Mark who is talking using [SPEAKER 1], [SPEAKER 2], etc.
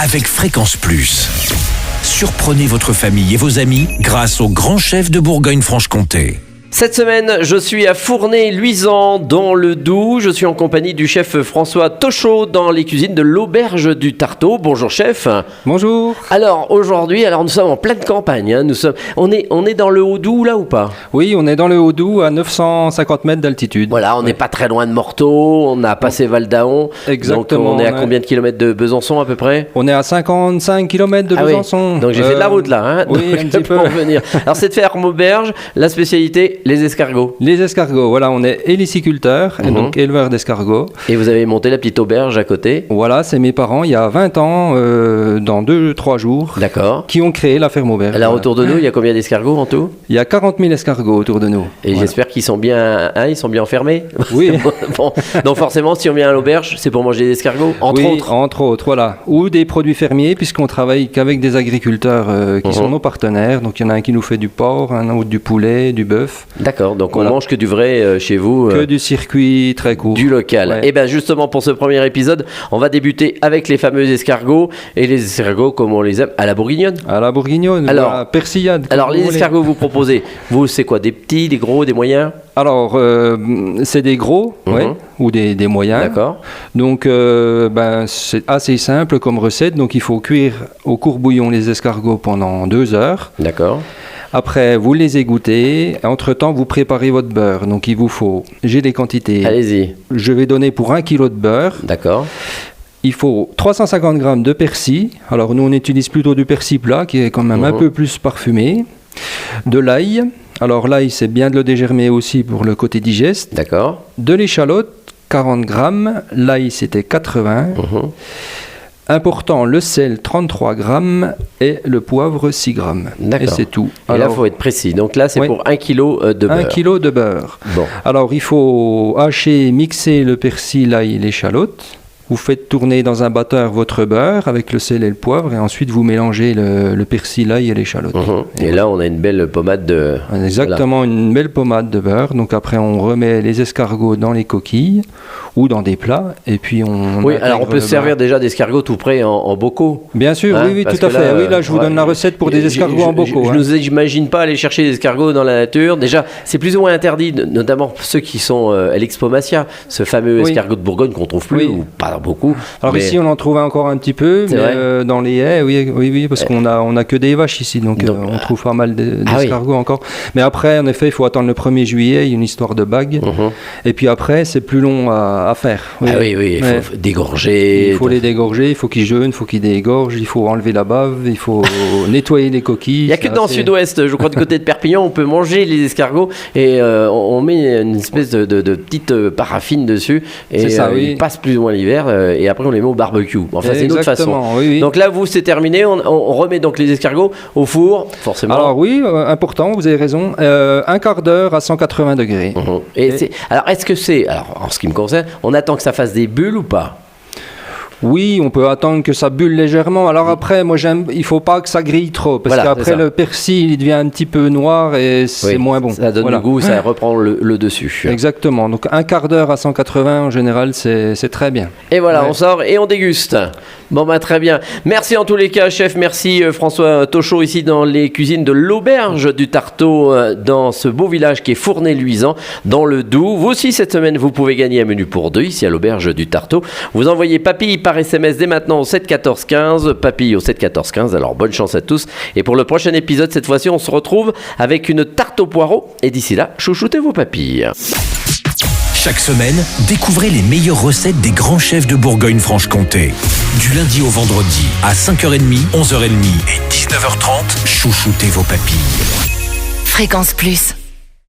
[SPEAKER 1] avec Fréquence Plus. Surprenez votre famille et vos amis grâce au grand chef de Bourgogne-Franche-Comté.
[SPEAKER 2] Cette semaine, je suis à Fournay-Luisant, dans le Doubs. Je suis en compagnie du chef François Tochot dans les cuisines de l'Auberge du Tarteau. Bonjour chef.
[SPEAKER 3] Bonjour.
[SPEAKER 2] Alors aujourd'hui, nous sommes en pleine campagne. On est dans le Haut-Doubs là ou pas?
[SPEAKER 3] Oui, on est dans le Haut-Doubs à 950 mètres d'altitude.
[SPEAKER 2] Voilà, on n'est pas très loin de Morteau, on a passé Val-d'Aon.
[SPEAKER 3] Exactement.
[SPEAKER 2] Donc on est à combien de kilomètres de Besançon à peu près?
[SPEAKER 3] On est à 55 km de Besançon.
[SPEAKER 2] Oui. Donc j'ai fait de la route là.
[SPEAKER 3] Oui, un petit peu.
[SPEAKER 2] Venir. Alors cette ferme auberge, la spécialité, les escargots.
[SPEAKER 3] Les escargots, voilà, on est héliciculteur, et donc éleveur d'escargots.
[SPEAKER 2] Et vous avez monté la petite auberge à côté?
[SPEAKER 3] Voilà, c'est mes parents, il y a 20 ans, dans 2-3 jours,
[SPEAKER 2] d'accord,
[SPEAKER 3] qui ont créé la ferme auberge.
[SPEAKER 2] Alors autour de nous, il y a combien d'escargots en tout?
[SPEAKER 3] Il y a 40 000 escargots autour de nous.
[SPEAKER 2] Et j'espère qu'ils sont bien, ils sont bien enfermés.
[SPEAKER 3] Oui.
[SPEAKER 2] Bon, donc forcément, si on vient à l'auberge, c'est pour manger des escargots,
[SPEAKER 3] entre autres, voilà. Ou des produits fermiers, puisqu'on travaille qu'avec des agriculteurs qui sont nos partenaires. Donc il y en a un qui nous fait du porc, un autre du poulet, du bœuf.
[SPEAKER 2] D'accord, donc on mange que du vrai chez vous.
[SPEAKER 3] Que du circuit très court.
[SPEAKER 2] Du local.
[SPEAKER 3] Ouais.
[SPEAKER 2] Et bien justement, pour ce premier épisode, on va débuter avec les fameux escargots. Et les escargots, comme on les aime, à la bourguignonne.
[SPEAKER 3] À la bourguignonne,
[SPEAKER 2] alors,
[SPEAKER 3] à la persillade.
[SPEAKER 2] Alors les escargots que vous proposez, vous, c'est quoi? Des petits, des gros, des moyens?
[SPEAKER 3] Alors, c'est des gros, ou des moyens.
[SPEAKER 2] D'accord.
[SPEAKER 3] Donc, c'est assez simple comme recette. Donc, il faut cuire au court bouillon les escargots pendant 2 heures.
[SPEAKER 2] D'accord.
[SPEAKER 3] Après, vous les égouttez. Entre-temps, vous préparez votre beurre. Donc, il vous faut... J'ai des quantités.
[SPEAKER 2] Allez-y.
[SPEAKER 3] Je vais donner pour 1 kg de beurre.
[SPEAKER 2] D'accord.
[SPEAKER 3] Il faut 350 g de persil. Alors, nous, on utilise plutôt du persil plat, qui est quand même un peu plus parfumé. De l'ail. Alors, l'ail, c'est bien de le dégermer aussi pour le côté digeste. D'accord. De l'échalote, 40 g. L'ail, c'était 80. Important, le sel 33 grammes et le poivre 6 grammes.
[SPEAKER 2] D'accord.
[SPEAKER 3] Et c'est tout.
[SPEAKER 2] Et alors, là, il faut être précis. Donc là, c'est pour 1 kg de beurre.
[SPEAKER 3] 1 kg de beurre.
[SPEAKER 2] Bon.
[SPEAKER 3] Alors, il faut hacher, mixer le persil, l'ail et l'échalote. Vous faites tourner dans un batteur votre beurre avec le sel et le poivre et ensuite vous mélangez le persil, l'ail et l'échalote.
[SPEAKER 2] Et là, on a une belle pommade de...
[SPEAKER 3] Exactement, une belle pommade de beurre. Donc après, on remet les escargots dans les coquilles ou dans des plats et puis on...
[SPEAKER 2] Oui, alors on peut se servir déjà d'escargots tout prêts en bocaux.
[SPEAKER 3] Bien sûr, oui, tout à fait. Oui, là, je vous donne la recette pour des escargots en bocaux.
[SPEAKER 2] Je ne n'imagine pas aller chercher des escargots dans la nature. Déjà, c'est plus ou moins interdit, notamment ceux qui sont à l'Expomatia, ce fameux escargot de Bourgogne qu'on trouve plus, ou pas beaucoup.
[SPEAKER 3] Alors ici, on en trouve encore un petit peu, mais dans les haies, oui, parce qu'on a que des vaches ici, donc on trouve pas mal d'escargots encore. Mais après, en effet, il faut attendre le 1er juillet, il y a une histoire de bague. Et puis après, c'est plus long à faire.
[SPEAKER 2] Il faut dégorger.
[SPEAKER 3] Il faut les dégorger, il faut qu'ils jeûnent, il faut qu'ils dégorgent, il faut enlever la bave, il faut nettoyer les coquilles.
[SPEAKER 2] Il n'y a que dans le sud-ouest, je crois, du côté de Perpignan, on peut manger les escargots et on met une espèce de petite paraffine dessus et ils passent plus ou moins l'hiver et après on les met au barbecue. Enfin, c'est une autre façon.
[SPEAKER 3] Oui.
[SPEAKER 2] Donc là, vous, c'est terminé, on remet donc les escargots au four, forcément.
[SPEAKER 3] Alors oui, important, vous avez raison, un quart d'heure à 180 degrés.
[SPEAKER 2] Alors, est-ce que c'est, en ce qui me concerne, on attend que ça fasse des bulles ou pas?
[SPEAKER 3] Oui, on peut attendre que ça bulle légèrement. Alors après, moi il faut pas que ça grille trop, parce qu'après le persil, il devient un petit peu noir et c'est moins bon.
[SPEAKER 2] Ça donne le goût, ça reprend le dessus.
[SPEAKER 3] Exactement. Donc un quart d'heure à 180 en général, c'est très bien.
[SPEAKER 2] Et voilà, on sort et on déguste. Bon très bien. Merci en tous les cas, chef. Merci François Tochot ici dans les cuisines de l'Auberge du Tarteau, dans ce beau village qui est Fournay-Luisant, dans le Doubs. Vous aussi cette semaine, vous pouvez gagner un menu pour 2 ici à l'Auberge du Tarteau. Vous envoyez papille par SMS dès maintenant au 7 14 15, papille au 7 14 15. Alors bonne chance à tous. Et pour le prochain épisode, cette fois-ci, on se retrouve avec une tarte aux poireaux. Et d'ici là, chouchoutez vos papilles.
[SPEAKER 1] Chaque semaine, découvrez les meilleures recettes des grands chefs de Bourgogne-Franche-Comté. Du lundi au vendredi, à 5h30, 11h30 et 19h30, chouchoutez vos papilles.
[SPEAKER 4] Fréquence Plus.